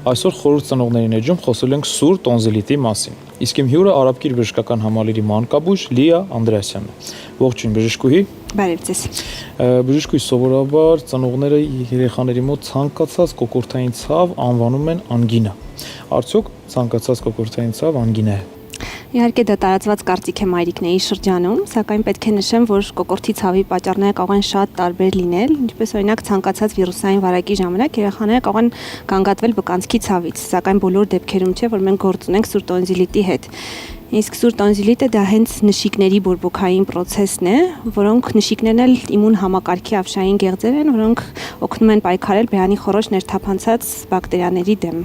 Այսօր խորհուրդ ծնողներին էջում խոսելու ենք սուր տոնզիլիտի մասին։ Իսկ իմ հյուրը Արաբկիր բժշկական համալիրի մանկաբույժ Լիա Անդրեասյանն է։ Ողջույն բժշկուհի։ Բարև ձեզ։ Բժշկուհի, սովորաբար ծնողները երեխաների մոտ ցանկացած կոկորդային ցավ անվանում են անգինա։ Արդյոք ցանկացած կոկորդային ցավ անգինա է։ Իհարկե դա տարածված կարծիք է մայրիկների շրջանում, սակայն պետք է նշեմ, որ կոկորդի ցավի պատճառները կարող են շատ տարբեր լինել, ինչպես օրինակ ցանկացած վիրուսային վարակի ժամանակ երեխաները կարող են գանգատվել բկանցքի ցավից, սակայն բոլոր դեպքերում չէ, որ մենք գործ ունենք սուր տոնզիլիտի հետ։ Իսկ սուր տոնզիլիտը դա հենց նշիկների բորբոքային process-ն է, որոնք նշիկներն էլ իմուն համակարգի ավշային գեղձեր են, որոնք օգնում են պայքարել բեղանի խորոչ ներթափանցած բակտերիաների դեմ։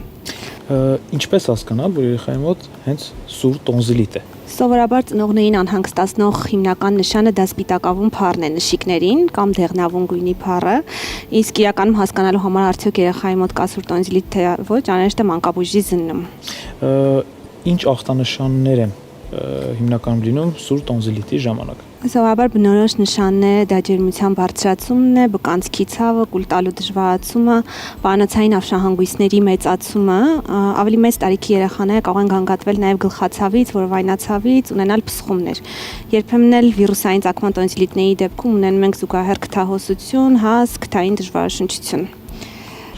Ինչպես հասկանալ, որ երեխայի մոտ հենց սուր տոնզիլիտ է։ Սովորաբար ծնողներին անհանգստացնող հիմնական նշանը դա սպիտակավուն փառն է նշիկներին կամ դեղնավուն գույնի փառը, իսկ իրականում հասկանալու համար արդյոք երեխայի մոտ կա սուր տոնզիլիտ թե ոչ, անհրաժեշտ է մանկաբույժի զննում։ Ինչ ախտանշաններ են հիմնականում լինում սուր տոնզիլիտի ժամանակ։ Սովորաբար բնորոշ նշանները դա ջերմության բարձրացումն է, բկանցքի ցավը, կուլ տալու դժվարացումը, պարանոցային ավշահանգույցների մեծացումը, ավելի մեծ տարիքի երեխաները կարող են գանգատվել նաև գլխացավից, որովայնացավից, ունենալ փսխումներ։ Երբեմն էլ վիրուսային ծագման տոնզիլիտների դեպքում ունենում ենք զուգահեռ քթահոսություն, հազ, քթային դժվարաշնչություն։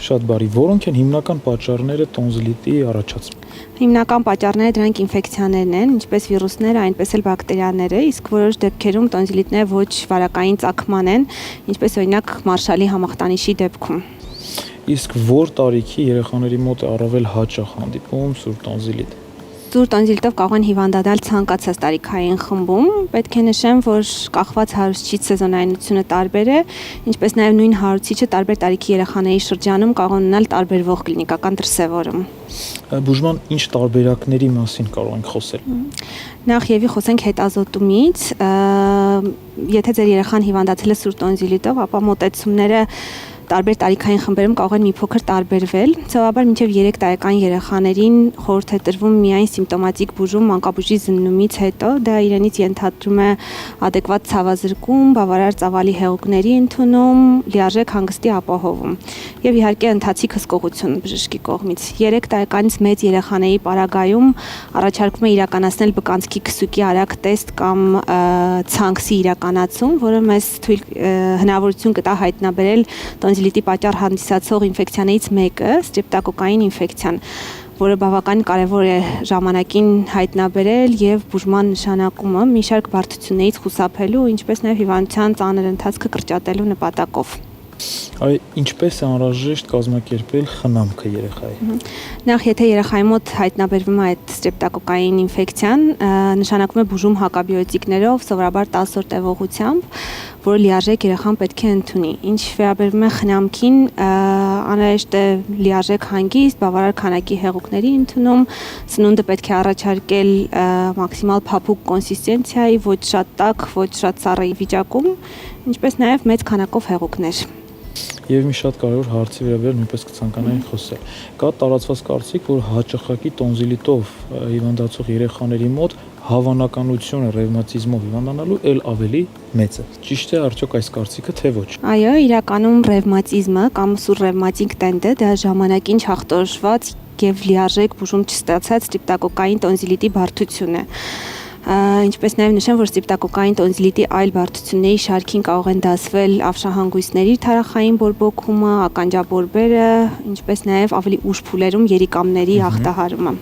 Շատ բարի, որոնք են հիմնական պատճառները տոնզիլիտի առաջացման։ Հիմնական պատճառները դրանք ինֆեկցիաներն են, ինչպես վիրուսները, այնպես էլ բակտերիաները, իսկ որոշ դեպքերում տոնզիլիտները ոչ վարակային ծագման են, ինչպես օրինակ մարշալի համախտանիշի դեպքում։ Իսկ որ տարիքի երեխաների մոտ է առավել հաճախ հանդիպում սուր տոնզիլիտ։ Սուր տոնզիլիտով կարող են հիվանդանալ ցանկացած տարիքային խմբում, պետք է նշեմ, որ կախված հարուցիչից սեզոնայնությունը տարբեր է, ինչպես նաև նույն հարուցիչը տարբեր տարիքի երեխաների շրջանում կարող ունենալ տարբերվող կլինիկական դրսևորում։ Բուժման ինչ տարբերակների մասին կարող ենք խոսել։ Նախ եւի խոսենք հետազոտումից, եթե ձեր երեխան հիվանդացել է սուր տոնզիլիտով, ապա մոտեցումները տարբեր տարիքային խմբերում կարող են մի փոքր տարբերվել։ Սովորաբար մինչև 3 տարեկան երեխաներին խորհուրդ է տրվում միայն սիմպտոմատիկ բուժում մանկաբույժի զննումից հետո, դա իրենից ենթադրում է adekvat ցավազրկում, բավարար ծավալի հեղուկների ընդունում, լիարժեք հանգստի ապահովում եւ իհարկե ընթացիկ հսկողություն բժշկի կողմից։ 3 տարեկանից մեծ երեխաների պարագայում առաջարկվում է իրականացնել բկանցքի քսուկի արագ տեստ կամ ցանքսի իրականացում, որը մեզ հնարավորություն կտա հայտնաբերել տոնզիլիտի պատճառ հանդիսացող ինֆեկցիաներից մեկը, ստրեպտոկոկային ինֆեկցիան, որը բավական կարևոր է ժամանակին հայտնաբերել եւ բուժման նշանակումը մի շարք բարդություններից խուսափելու, ինչպես նաեւ հիվանդության ծանր ընթացքը կրճատելու նպատակով։ Ինչպես է անհրաժեշտ կազմակերպել խնամքը երեխայի։ Նախ եթե երեխայի մոտ հայտնաբերվում է այդ ստրեպտոկոկային ինֆեկցիան, նշանակվում է բուժում հակաբիոտիկներով, սովորաբար 10 օր տևողությամբ, որը լիարժեք երեխան պետք է ընդունի։ Ինչ վերաբերում է խնամքին, անհրաժեշտ է լիարժեք հանգիստ, բավարար քանակի հեղուկների ընդունում, սնունդը պետք է առաջարկել մաքսիմալ փափուկ կոնսիստենցիայի, ոչ շատ տաք, ոչ շատ սառի վիճակում, ինչպես նաև մեծ քանակով հեղուկներ։ Եվ մի շատ կարևոր հարցի վերաբերյալ նույնպես կցանկանայի խոսել։ Կա տարածված կարծիք, որ հաճախակի տոնզիլիտով հիվանդացող երեխաների մոտ հավանականությունը ռևմատիզմով հիվանդանալու ել ավելի մեծ է։ Ճիշտ է արդյոք այս կարծիքը, թե ոչ։ Այո, իրականում ռևմատիզմը կամ սուր ռևմատիկ տենդը դա ժամանակին չախտորոշված եւ լիարժեք բուժում չստացած ստրեպտոկոկային տոնզիլիտի բարդություն է։ Ինչպես նաև նշեմ, որ ստրեպտոկոկային տոնզիլիտի այլ բարդությունների շարքին կարող են դասվել ավշահանգույցների թարախային բորբոքումը, ականջաբորբերը, ինչպես նաև ավելի ուշ փուլերում երիկամների ախտահարումը։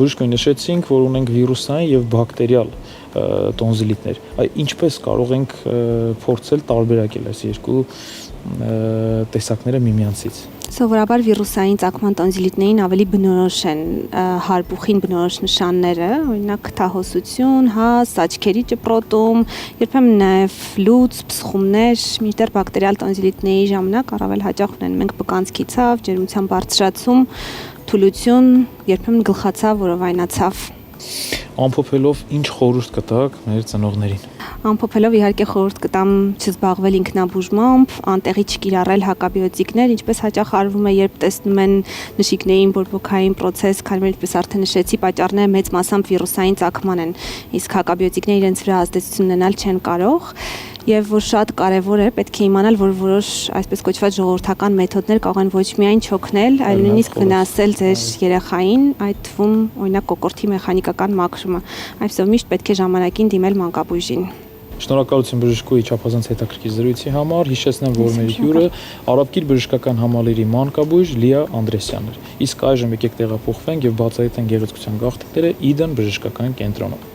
Բժշկուհի, նշեցինք, որ ունենք վիրուսային եւ բակտերիալ տոնզիլիտներ։ Ինչպես կարող ենք փորձել տարբերակել այս երկու տեսակները միմյանցից։ Սովորաբար վիրուսային ծագման տոնզիլիտներին ավելի բնորոշ են հարբուխին բնորոշ նշանները, օրինակ քթահոսություն, հազ, աչքերի ճպրոտում, երբեմն նաև լուծ, փսխումներ, մինչդեռ բակտերիալ տոնզիլիտների ժամանակ առավել հաճախ ունենում ենք բկանցքի ցավ, ջերմության բարձրացում, թուլություն, երբեմն գլխացավ, որովայնացավ։ Ամփոփելով ինչ խորհուրդ կտաք մեր ծնողներին։ Ամփոփելով իհարկե խորհուրդ կտամ չզբաղվել ինքնաբուժմամբ, անտեղի չկիրառել հակաբիոտիկներ, ինչպես հաճախ արվում է, երբ տեսնում են նշիկներին բորբոքային process, քանի որ ինչպես արդեն նշեցի, պատճառները մեծ մասամբ վիրուսային ծագման են, իսկ հակաբիոտիկները իրենց վրա ազդեցություն ունենալ չեն կարող։ Եվ որ շատ կարևոր է, պետք է իմանալ, որ որոշ այսպես կոչված ժողովրդական մեթոդներ կարող են ոչ միայն չօգնել, այլ նույնիսկ վնասել ձեր երեխային, այդ թվում օրինակ կոկորդի մեխանիկական մաքրումը։ Այսօր միշտ պետք է ժամանակին դիմել մանկաբույժին։ Շնորհակալություն բժշկուհի չափազանց հետաքրքիր զրույցի համար։ Հիշեցնեմ, որ մեր հյուրը Արաբկիր բժշկական համալիրի մանկաբույժ Լիա Անդրեսյանն էր։ Իսկ այժմ եկեք տեղափոխվենք եւ բացահայտենք գեղեցկության գաղտնիքները Իդեն բժշկական կենտրոնում։